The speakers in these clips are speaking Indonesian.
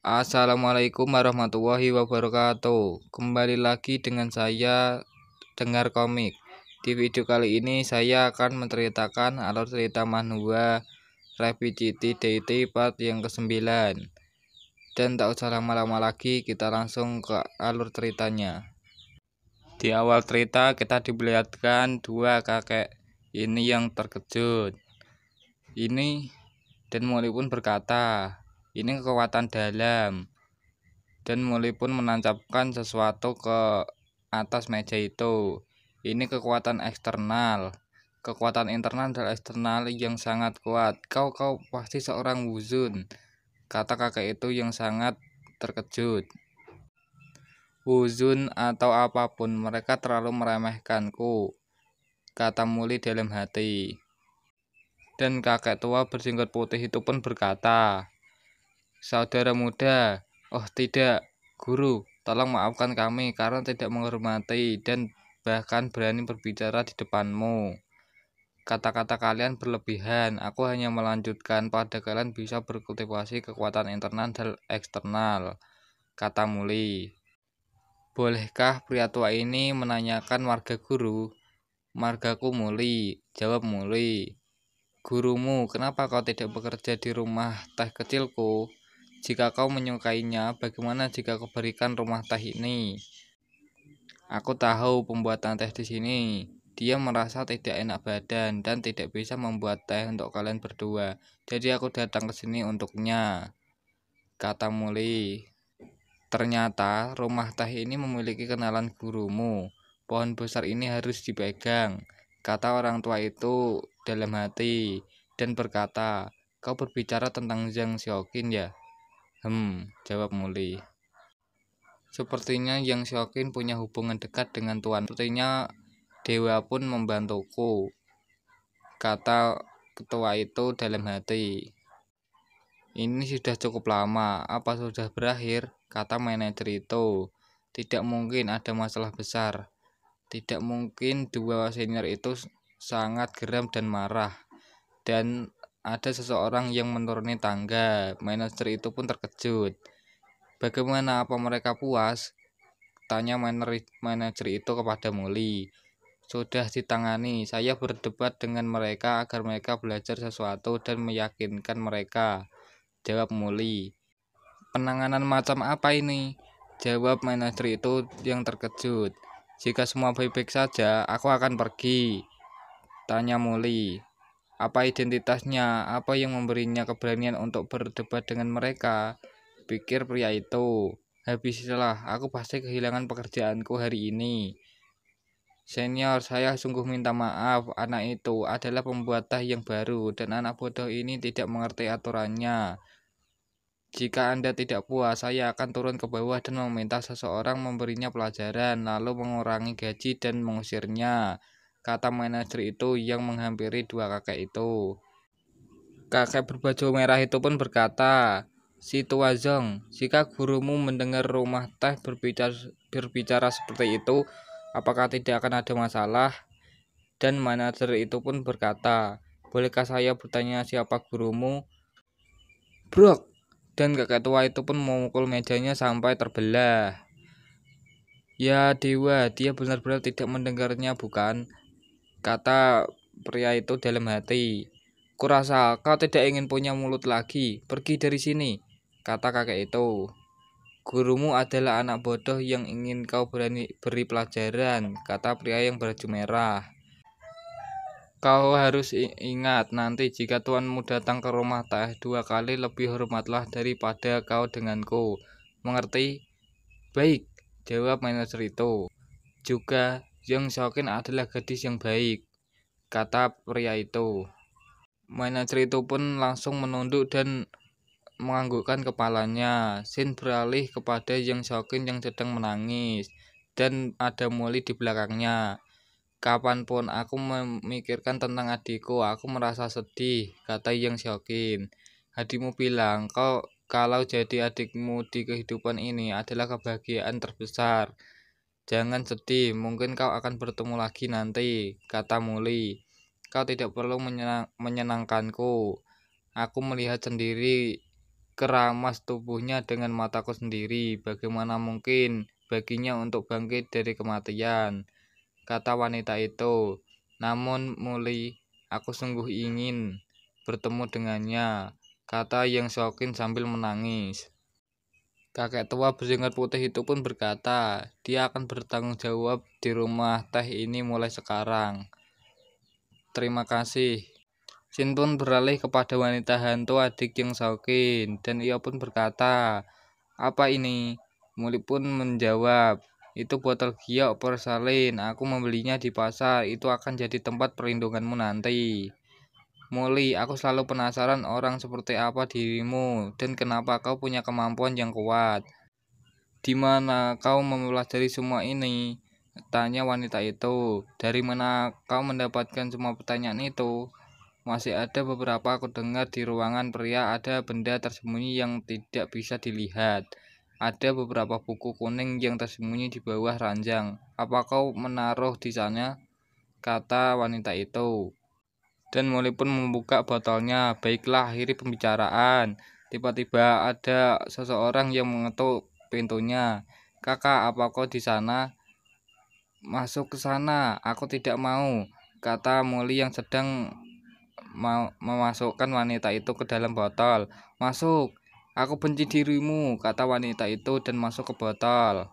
Assalamualaikum warahmatullahi wabarakatuh. Kembali lagi dengan saya Dengar Komik. Di video kali ini saya akan menceritakan alur cerita manhwa Replicity Deity part yang ke-9. Dan tak usah lama-lama lagi, kita langsung ke alur ceritanya. Di awal cerita kita diperlihatkan dua kakek ini yang terkejut. Ini dan Molly pun berkata, ini kekuatan dalam. Dan Molly pun menancapkan sesuatu ke atas meja itu. Ini kekuatan eksternal. Kekuatan internal dan eksternal yang sangat kuat. Kau pasti seorang wuzun, kata kakek itu yang sangat terkejut. Wuzun atau apapun, mereka terlalu meremehkanku, kata Molly dalam hati. Dan kakek tua berjenggot putih itu pun berkata, saudara muda, oh tidak, guru, tolong maafkan kami karena tidak menghormati dan bahkan berani berbicara di depanmu. Kata-kata kalian berlebihan, aku hanya melanjutkan pada kalian bisa berkultivasi kekuatan internal dan eksternal, kata Molly. Bolehkah pria tua ini menanyakan marga guru? Margaku Molly, jawab Molly. Gurumu, kenapa kau tidak bekerja di rumah teh kecilku? Jika kau menyukainya, bagaimana jika kau berikan rumah teh ini? Aku tahu pembuatan teh di sini. Dia merasa tidak enak badan dan tidak bisa membuat teh untuk kalian berdua. Jadi aku datang ke sini untuknya, kata Molly. Ternyata rumah teh ini memiliki kenalan gurumu. Pohon besar ini harus dipegang, kata orang tua itu dalam hati, dan berkata, kau berbicara tentang Zhang Xiaoqin ya? Jawab Molly. Sepertinya Yang Xiaoqin punya hubungan dekat dengan Tuan. Sepertinya dewa pun membantuku, kata ketua itu dalam hati. Ini sudah cukup lama, apa sudah berakhir? Kata manajer itu. Tidak mungkin ada masalah besar. Tidak mungkin. Dua senior itu sangat geram dan marah. Dan ada seseorang yang menuruni tangga. Manajer itu pun terkejut. Bagaimana, apa mereka puas? Tanya manajer itu kepada Molly. Sudah ditangani, saya berdebat dengan mereka agar mereka belajar sesuatu dan meyakinkan mereka, jawab Molly. Penanganan macam apa ini? Jawab manajer itu yang terkejut. Jika semua baik-baik saja, aku akan pergi, tanya Molly. Apa identitasnya? Apa yang memberinya keberanian untuk berdebat dengan mereka? Pikir pria itu. Habislah, aku pasti kehilangan pekerjaanku hari ini. Senior, saya sungguh minta maaf. Anak itu adalah pembuat teh yang baru dan anak bodoh ini tidak mengerti aturannya. Jika Anda tidak puas, saya akan turun ke bawah dan meminta seseorang memberinya pelajaran, lalu mengurangi gaji dan mengusirnya, kata manajer itu yang menghampiri dua kakek itu. Kakek berbaju merah itu pun berkata, si Tua Zong, jika gurumu mendengar rumah teh berbicara seperti itu, apakah tidak akan ada masalah? Dan manajer itu pun berkata, bolehkah saya bertanya siapa gurumu? Brok! Dan kakek tua itu pun memukul mejanya sampai terbelah. Ya dewa, dia benar-benar tidak mendengarnya bukan? Kata pria itu dalam hati. Kurasa kau tidak ingin punya mulut lagi. Pergi dari sini, kata kakek itu. Gurumu adalah anak bodoh yang ingin kau beri pelajaran, kata pria yang baju merah. Kau harus ingat nanti jika tuanmu datang ke rumah teh 2 kali lebih hormatlah daripada kau denganku. Mengerti? Baik, jawab manajer itu. Juga Yang Xiaoqin adalah gadis yang baik, kata pria itu. Manajer itu pun langsung menunduk dan menganggukkan kepalanya. Shin beralih kepada Yang Xiaoqin yang sedang menangis dan ada Molly di belakangnya. Kapanpun aku memikirkan tentang adikku, aku merasa sedih, kata Yang Xiaoqin. Adikmu bilang, kalau jadi adikmu di kehidupan ini adalah kebahagiaan terbesar. Jangan sedih, mungkin kau akan bertemu lagi nanti, kata Molly. Kau tidak perlu menyenangkanku. Aku melihat sendiri keramas tubuhnya dengan mataku sendiri. Bagaimana mungkin baginya untuk bangkit dari kematian, kata wanita itu. Namun Muli, aku sungguh ingin bertemu dengannya, kata Yang Siokin sambil menangis. Kakek tua berjenggot putih itu pun berkata, dia akan bertanggung jawab di rumah teh ini mulai sekarang. Terima kasih. Sin pun beralih kepada wanita hantu adik Yang Siokin, dan ia pun berkata, apa ini? Muli pun menjawab, itu botol giok porsalin, aku membelinya di pasar, itu akan jadi tempat perlindunganmu nanti. Muli, aku selalu penasaran orang seperti apa dirimu, dan kenapa kau punya kemampuan yang kuat. Di mana kau mempelajari semua ini? Tanya wanita itu. Dari mana kau mendapatkan semua pertanyaan itu? Masih ada beberapa aku dengar di ruangan pria ada benda tersembunyi yang tidak bisa dilihat. Ada beberapa buku kuning yang tersembunyi di bawah ranjang. Apa kau menaruh di sana? Kata wanita itu. Dan Molly pun membuka botolnya. Baiklah, akhiri pembicaraan. Tiba-tiba ada seseorang yang mengetuk pintunya. Kakak, apa kau di sana? Masuk ke sana. Aku tidak mau, kata Molly yang sedang memasukkan wanita itu ke dalam botol. Masuk. Aku benci dirimu, kata wanita itu dan masuk ke botol.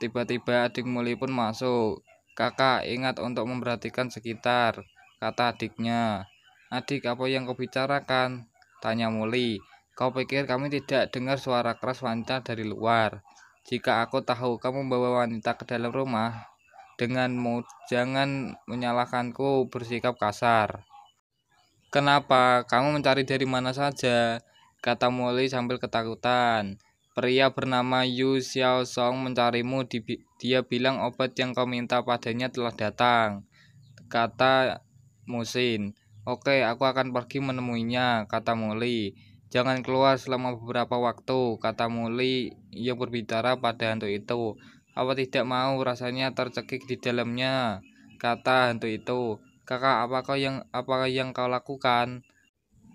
Tiba-tiba adik Molly pun masuk. Kakak, ingat untuk memperhatikan sekitar, kata adiknya. Adik, apa yang kau bicarakan? Tanya Molly. Kau pikir kami tidak dengar suara keras wanita dari luar? Jika aku tahu kamu membawa wanita ke dalam rumah denganmu, jangan menyalahkanku bersikap kasar. Kenapa? Kamu mencari dari mana saja? Kata Molly sambil ketakutan. Pria bernama Yu Xiaosong mencarimu. Dia bilang obat yang kau minta padanya telah datang, kata Musin. Oke, aku akan pergi menemuinya, kata Molly. Jangan keluar selama beberapa waktu, kata Molly yang berbicara pada hantu itu. Apa tidak mau rasanya tercekik di dalamnya, kata hantu itu. Kakak, apa yang kau lakukan?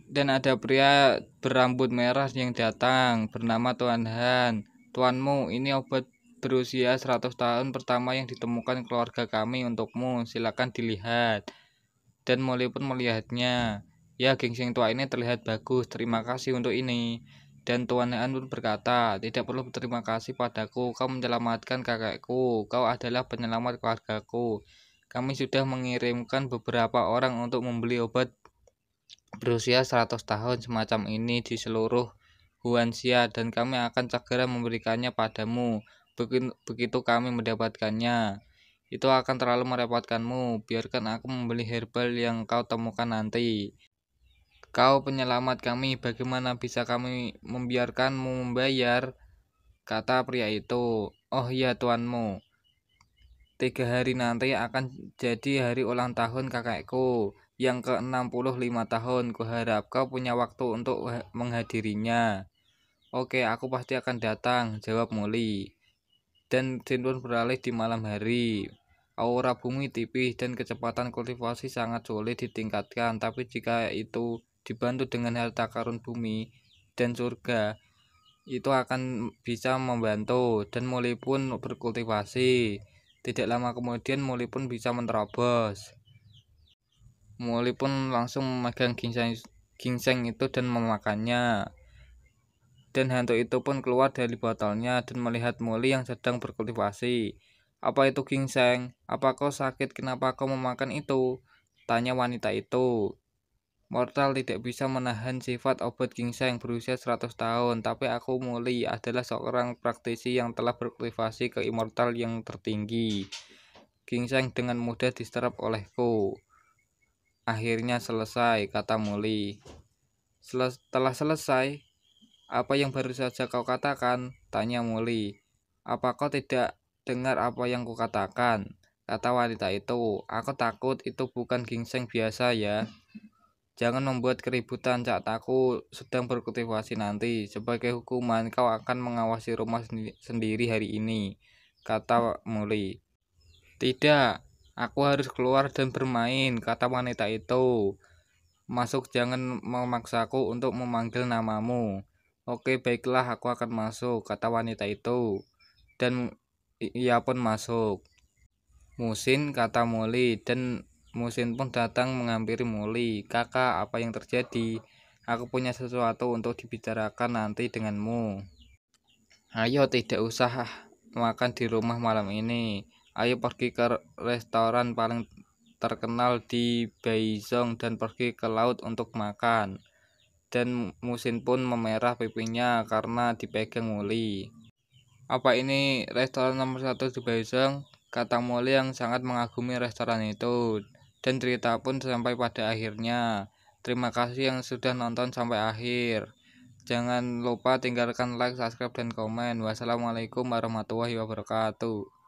Dan ada pria berambut merah yang datang, bernama Tuan Han. Tuanmu, ini obat berusia 100 tahun pertama yang ditemukan keluarga kami untukmu. Silakan dilihat. Dan Molly pun melihatnya. Ya, gingseng tua ini terlihat bagus. Terima kasih untuk ini. Dan Tuan Han pun berkata, tidak perlu berterima kasih padaku. Kau menyelamatkan kakekku. Kau adalah penyelamat keluargaku. Kami sudah mengirimkan beberapa orang untuk membeli obat berusia 100 tahun semacam ini di seluruh Huanxia, dan kami akan segera memberikannya padamu. Begitu kami mendapatkannya, itu akan terlalu merepotkanmu. Biarkan aku membeli herbal yang kau temukan nanti. Kau penyelamat kami, bagaimana bisa kami membiarkanmu membayar? Kata pria itu. Oh iya tuanmu, 3 hari nanti akan jadi hari ulang tahun kakekku yang ke-65 tahun. Kuharap kau punya waktu untuk menghadirinya. Oke, aku pasti akan datang, jawab Molly. Dan Sinbun beralih di malam hari. Aura bumi tipis dan kecepatan kultivasi sangat sulit ditingkatkan, tapi jika itu dibantu dengan harta karun bumi dan surga, itu akan bisa membantu. Dan Molly pun berkultivasi. Tidak lama kemudian Molly pun bisa menerobos. Molly pun langsung memegang ginseng itu dan memakannya. Dan hantu itu pun keluar dari botolnya dan melihat Molly yang sedang berkultivasi. Apa itu ginseng? Apa kau sakit? Kenapa kau memakan itu? Tanya wanita itu. Mortal tidak bisa menahan sifat obat ginseng berusia 100 tahun, tapi aku Molly adalah seorang praktisi yang telah berkultivasi ke immortal yang tertinggi. Ginseng dengan mudah diserap olehku. Akhirnya selesai, kata Molly. Setelah selesai, apa yang baru saja kau katakan? Tanya Molly. Apa kau tidak dengar apa yang kukatakan? Kata wanita itu. Aku takut itu bukan ginseng biasa ya. Jangan membuat keributan saat aku sedang berkultivasi nanti. Sebagai hukuman kau akan mengawasi rumah sendiri hari ini, kata Molly. Tidak, aku harus keluar dan bermain, kata wanita itu. Masuk, jangan memaksaku untuk memanggil namamu. Oke, baiklah, aku akan masuk, kata wanita itu. Dan ia pun masuk. Musin, kata Molly, dan Musin pun datang menghampiri Molly. Kakak, apa yang terjadi? Aku punya sesuatu untuk dibicarakan nanti denganmu. Ayo, tidak usah makan di rumah malam ini. Ayo pergi ke restoran paling terkenal di Baizhou dan pergi ke laut untuk makan. Dan Musin pun memerah pipinya karena dipegang Molly. Apa ini restoran nomor satu di Baizhou? Kata Molly yang sangat mengagumi restoran itu. Dan cerita pun sampai pada akhirnya. Terima kasih yang sudah nonton sampai akhir. Jangan lupa tinggalkan like, subscribe, dan komen. Wassalamualaikum warahmatullahi wabarakatuh.